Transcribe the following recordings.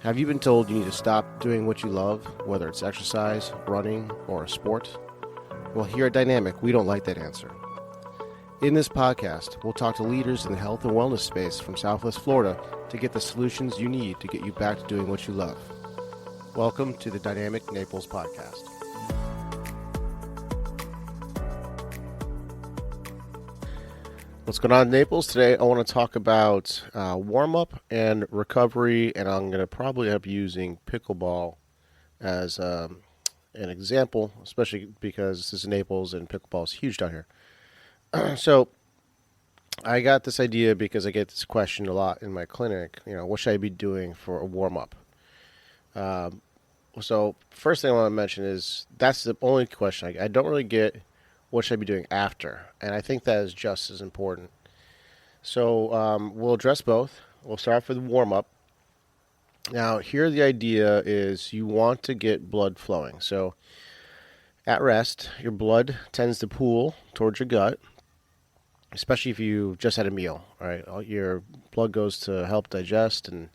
Have you been told you need to stop doing what you love, whether it's exercise, running, or a sport? Well, here at Dynamic, we don't like that answer. In this podcast, we'll talk to leaders in the health and wellness space from Southwest Florida to get the solutions you need to get you back to doing what you love. Welcome to the Dynamic Naples Podcast. What's going on in Naples? Today I want to talk about warm-up and recovery, and I'm going to probably end up using pickleball as an example, especially because this is Naples and pickleball is huge down here. So I got this idea because I get this question a lot in my clinic, what should I be doing for a warm-up? So first thing I want to mention is that's the only question I don't really get. What should I be doing after? And I think that is just as important. So we'll address both. We'll start with the warm-up. Now, here the idea is you want to get blood flowing. So at rest, your blood tends to pool towards your gut, especially if you just had a meal. Right? Your blood goes to help digest, and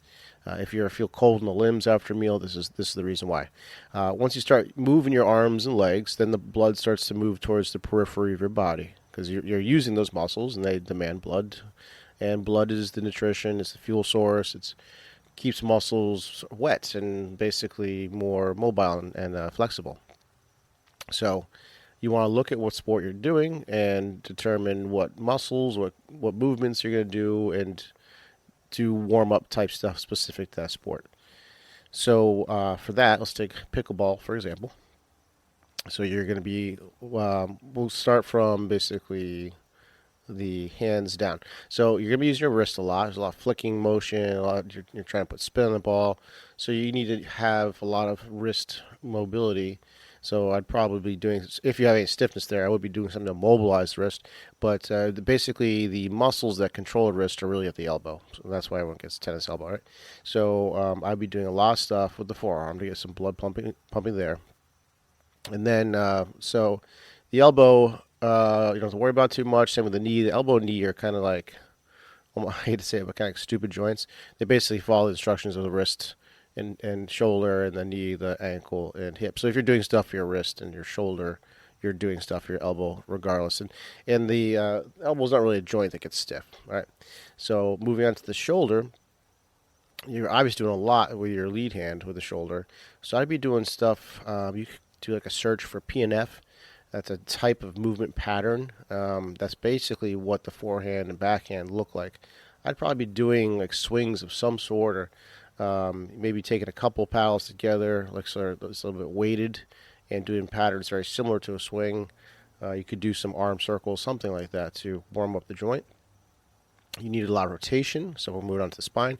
if you feel cold in the limbs after a meal, this is the reason why. Once you start moving your arms and legs, then the blood starts to move towards the periphery of your body because you're using those muscles and they demand blood. And blood is the nutrition, it's the fuel source, it keeps muscles wet and basically more mobile and flexible. So you want to look at what sport you're doing and determine what muscles, what movements you're going to do, and do warm-up type stuff specific to that sport. So for that, let's take pickleball, for example. So you're going to be, we'll start from basically the hands down. So you're going to be using your wrist a lot. There's a lot of flicking motion, you're trying to put spin on the ball. So you need to have a lot of wrist mobility. So I'd probably be doing, if you have any stiffness there, I would be doing something to mobilize the wrist. But basically, the muscles that control the wrist are really at the elbow. So that's why everyone gets tennis elbow, right? So I'd be doing a lot of stuff with the forearm to get some blood pumping there. And then, so the elbow, you don't have to worry about too much. Same with the knee. The elbow and knee are kind of like, I hate to say it, but kind of like stupid joints. They basically follow the instructions of the wrist and shoulder, and the knee, the ankle, and hip. So if you're doing stuff for your wrist and your shoulder, you're doing stuff for your elbow regardless. And the elbow's not really a joint that gets stiff, right? So moving on to the shoulder, you're obviously doing a lot with your lead hand with the shoulder. So I'd be doing stuff, you could do like a search for PNF. That's a type of movement pattern. That's basically what the forehand and backhand look like. I'd probably be doing like swings of some sort, or maybe taking a couple paddles together, like sort of it's a little bit weighted, and doing patterns very similar to a swing. You could do some arm circles, something like that, to warm up the joint. You need a lot of rotation, so we'll move on to the spine.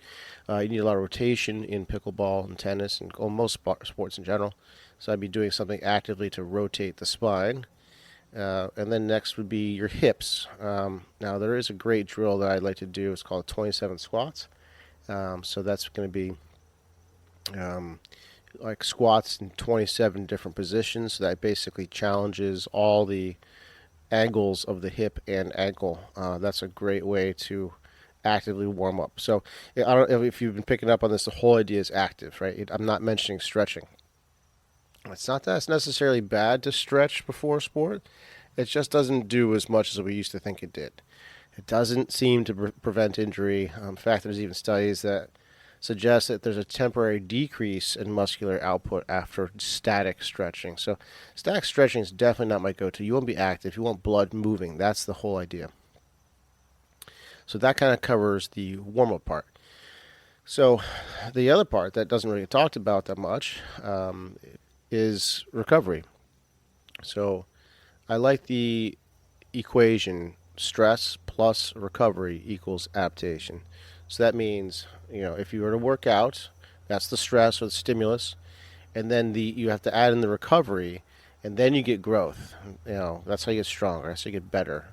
You need a lot of rotation in pickleball and tennis and most sports in general. So I'd be doing something actively to rotate the spine. And then next would be your hips. Now there is a great drill that I'd like to do. It's called 27 squats. So that's going to be like squats in 27 different positions. So that basically challenges all the angles of the hip and ankle. That's a great way to actively warm up. So I don't know if you've been picking up on this. The whole idea is active, right? I'm not mentioning stretching. It's not that it's necessarily bad to stretch before a sport. It just doesn't do as much as we used to think it did. It doesn't seem to prevent injury. In fact, there's even studies that suggest that there's a temporary decrease in muscular output after static stretching. So static stretching is definitely not my go-to. You want to be active. You want blood moving. That's the whole idea. So that kind of covers the warm-up part. So the other part that doesn't really get talked about that much is recovery. So I like the equation stress plus recovery equals adaptation. So that means, if you were to work out, that's the stress or the stimulus, and then you have to add in the recovery, and then you get growth. That's how you get stronger. That's how you get better.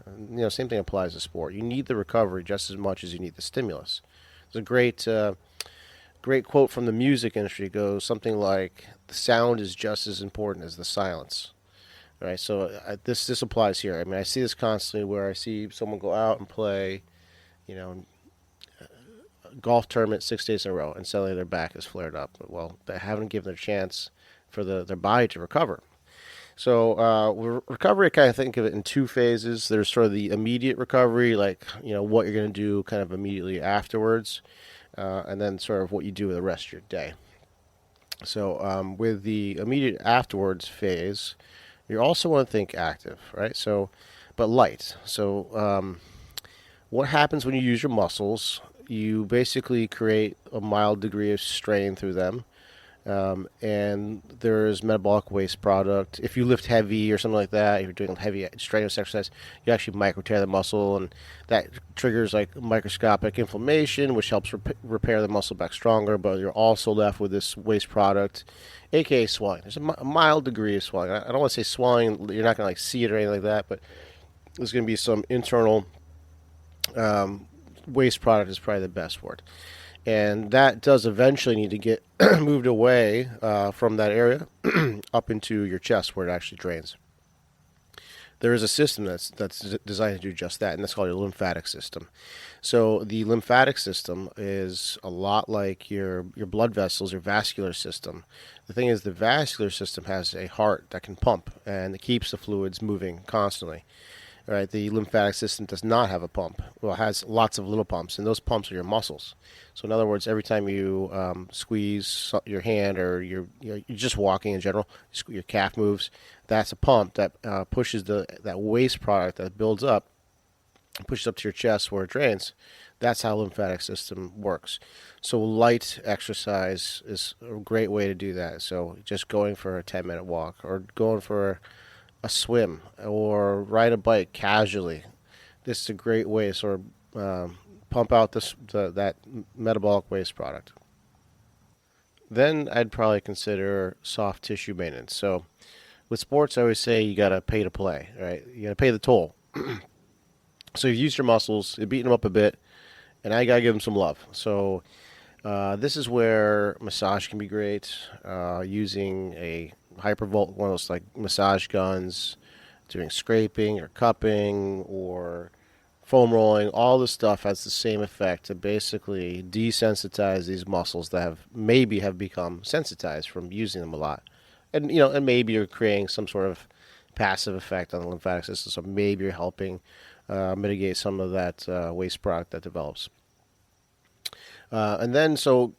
Same thing applies to sport. You need the recovery just as much as you need the stimulus. There's a great quote from the music industry. It goes something like, "The sound is just as important as the silence." Right. So this applies here. I mean, I see this constantly where I see someone go out and play, golf tournament 6 days in a row, and suddenly their back is flared up. Well, they haven't given their chance for their body to recover. So recovery, I kind of think of it in two phases. There's sort of the immediate recovery, like what you're going to do kind of immediately afterwards, and then sort of what you do with the rest of your day. So with the immediate afterwards phase, you also want to think active, right? So, but light. So what happens when you use your muscles? You basically create a mild degree of strain through them. And there's metabolic waste product. If you lift heavy or something like that, if you're doing heavy strenuous exercise, you actually micro tear the muscle, and that triggers like microscopic inflammation, which helps repair the muscle back stronger. But you're also left with this waste product, aka swelling. There's a mild degree of swelling. I don't want to say swelling. You're not going to like see it or anything like that, but there's going to be some internal waste product is probably the best word. And that does eventually need to get moved away from that area up into your chest where it actually drains. There is a system that's designed to do just that, and that's called your lymphatic system. So the lymphatic system is a lot like your blood vessels, your vascular system. The thing is, the vascular system has a heart that can pump, and it keeps the fluids moving constantly. Right, the lymphatic system does not have a pump. Well, it has lots of little pumps, and those pumps are your muscles. So, in other words, every time you squeeze your hand, or you're just walking in general, your calf moves. That's a pump that pushes that waste product that builds up, pushes up to your chest where it drains. That's how the lymphatic system works. So, light exercise is a great way to do that. So, just going for a 10-minute walk, or going for a swim, or ride a bike casually. This is a great way to sort of pump out that metabolic waste product. Then I'd probably consider soft tissue maintenance. So with sports, I always say you got to pay to play, right? You got to pay the toll. So you've used your muscles, you've beaten them up a bit, and now you got to give them some love. So this is where massage can be great, using a hypervolt, one of those like massage guns, doing scraping or cupping or foam rolling. All this stuff has the same effect to basically desensitize these muscles that have become sensitized from using them a lot. And and maybe you're creating some sort of passive effect on the lymphatic system, so maybe you're helping mitigate some of that waste product that develops. And then so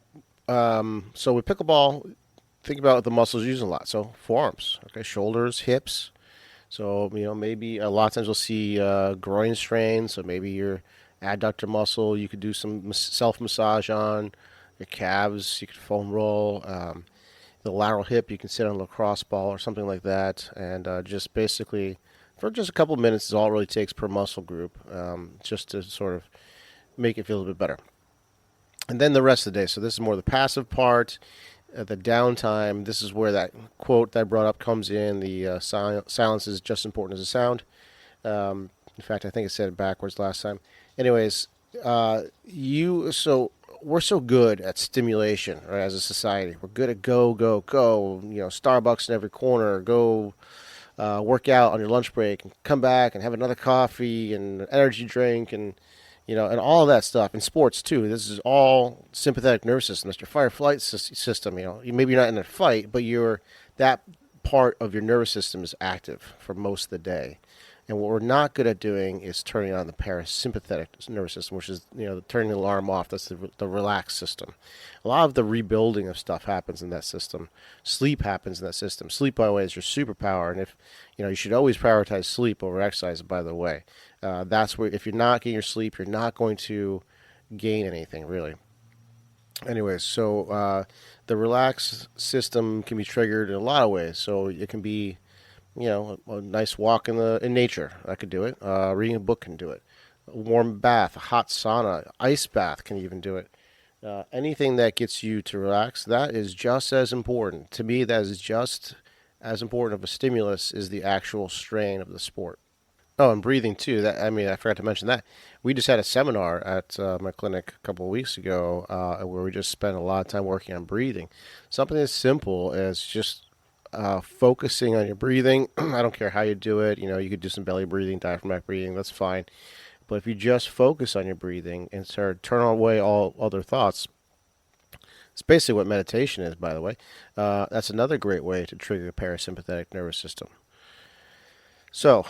with pickleball, think about the muscles you're using a lot. So forearms, okay, shoulders, hips. So maybe a lot of times we'll see groin strain. So maybe your adductor muscle, you could do some self massage on. Your calves, you could foam roll. The lateral hip, you can sit on a lacrosse ball or something like that, and just basically for just a couple of minutes is all it really takes per muscle group, just to sort of make it feel a little bit better. And then the rest of the day. So this is more the passive part. The downtime, this is where that quote that I brought up comes in. The silence is just as important as the sound. In fact, I think I said it backwards last time. Anyways, we're so good at stimulation, right, as a society. We're good at go, go, go. Starbucks in every corner. Go work out on your lunch break and come back and have another coffee and an energy drink and and all of that stuff. In sports, too, this is all sympathetic nervous system. It's your fight-flight system. Maybe you're not in a fight, but that part of your nervous system is active for most of the day. And what we're not good at doing is turning on the parasympathetic nervous system, which is, turning the alarm off. That's the relaxed system. A lot of the rebuilding of stuff happens in that system. Sleep happens in that system. Sleep, by the way, is your superpower. And if, you should always prioritize sleep over exercise, by the way. That's where, if you're not getting your sleep, you're not going to gain anything, really. Anyways, so the relaxed system can be triggered in a lot of ways. So it can be, a nice walk in nature. I could do it. Reading a book can do it. A warm bath, a hot sauna, ice bath can even do it. Anything that gets you to relax, that is just as important. To me, that is just as important of a stimulus as the actual strain of the sport. Oh, and breathing too. I forgot to mention that. We just had a seminar at my clinic a couple of weeks ago where we just spent a lot of time working on breathing. Something as simple as just focusing on your breathing. I don't care how you do it. You could do some belly breathing, diaphragmatic breathing. That's fine. But if you just focus on your breathing and turn away all other thoughts, it's basically what meditation is, by the way. That's another great way to trigger the parasympathetic nervous system. So,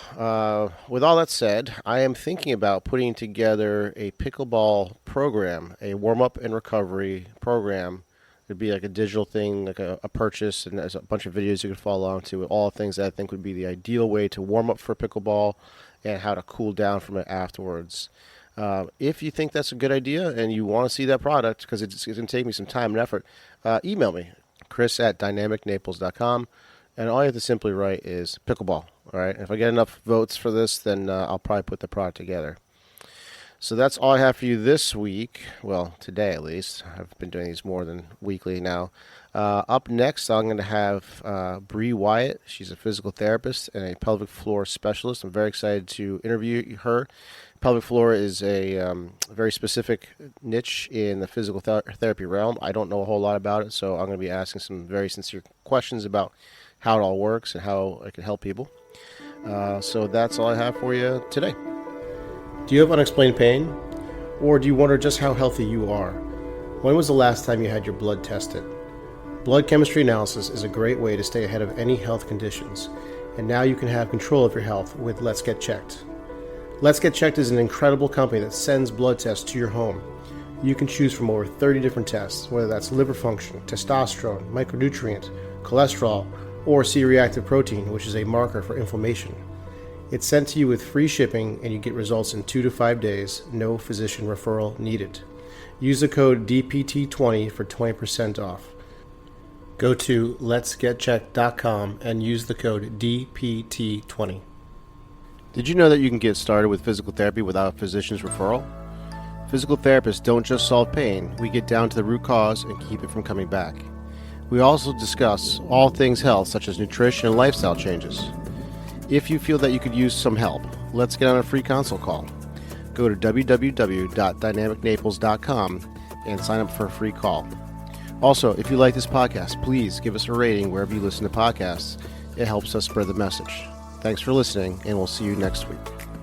with all that said, I am thinking about putting together a pickleball program, a warm-up and recovery program. It'd be like a digital thing, like a purchase, and there's a bunch of videos you could follow along to, all things that I think would be the ideal way to warm up for pickleball and how to cool down from it afterwards. If you think that's a good idea and you want to see that product, because it's going to take me some time and effort, email me, chris@dynamicnaples.com, and all you have to simply write is pickleball. All right. If I get enough votes for this, then I'll probably put the product together. So that's all I have for you this week. Well, today at least. I've been doing these more than weekly now. Up next, I'm going to have Bree Wyatt. She's a physical therapist and a pelvic floor specialist. I'm very excited to interview her. Pelvic floor is a very specific niche in the physical therapy realm. I don't know a whole lot about it, so I'm going to be asking some very sincere questions about how it all works and how it can help people. So that's all I have for you today. Do you have unexplained pain? Or do you wonder just how healthy you are? When was the last time you had your blood tested? Blood chemistry analysis is a great way to stay ahead of any health conditions, and now you can have control of your health with Let's Get Checked. Let's Get Checked is an incredible company that sends blood tests to your home. You can choose from over 30 different tests, whether that's liver function, testosterone, micronutrient, cholesterol, or C-reactive protein, which is a marker for inflammation. It's sent to you with free shipping, and you get results in 2 to 5 days, no physician referral needed. Use the code DPT20 for 20% off. Go to letsgetchecked.com and use the code DPT20. Did you know that you can get started with physical therapy without a physician's referral? Physical therapists don't just solve pain, we get down to the root cause and keep it from coming back. We also discuss all things health, such as nutrition and lifestyle changes. If you feel that you could use some help, let's get on a free consult call. Go to www.dynamicnaples.com and sign up for a free call. Also, if you like this podcast, please give us a rating wherever you listen to podcasts. It helps us spread the message. Thanks for listening, and we'll see you next week.